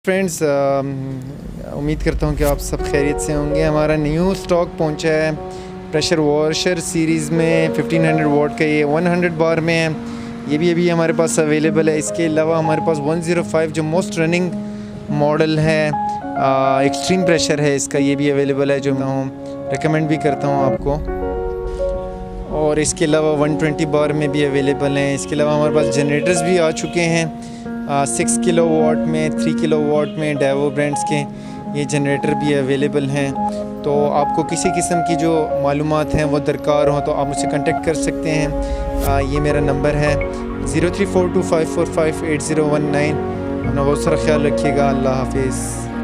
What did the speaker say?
Friends उम्मीद करता हूँ कि आप सब खैरियत से होंगे। हमारा न्यू स्टॉक पहुँचा है प्रेशर वॉशर सीरीज़ में 1500 वाट का, ये 100 बार में है। ये भी अभी हमारे पास अवेलेबल है। इसके अलावा हमारे पास 105 जो मोस्ट रनिंग मॉडल है, एक्सट्रीम प्रेशर है इसका, ये भी अवेलेबल है, जो मैं रिकमेंड भी करता हूँ आपको। और इसके अलावा 120 बार में भी अवेलेबल हैं। इसके अलावा हमारे पास जनरेटर्स भी आ चुके हैं 6 किलो वाट में, 3 किलो वाट में, डाइवो ब्रांड्स के ये जनरेटर भी अवेलेबल हैं। तो आपको किसी किस्म की जो मालूमात हैं वो दरकार हो तो आप मुझसे कांटेक्ट कर सकते हैं। ये मेरा नंबर है 0342545819। अपना बहुत सारा ख्याल रखिएगा। अल्लाह हाफिज़।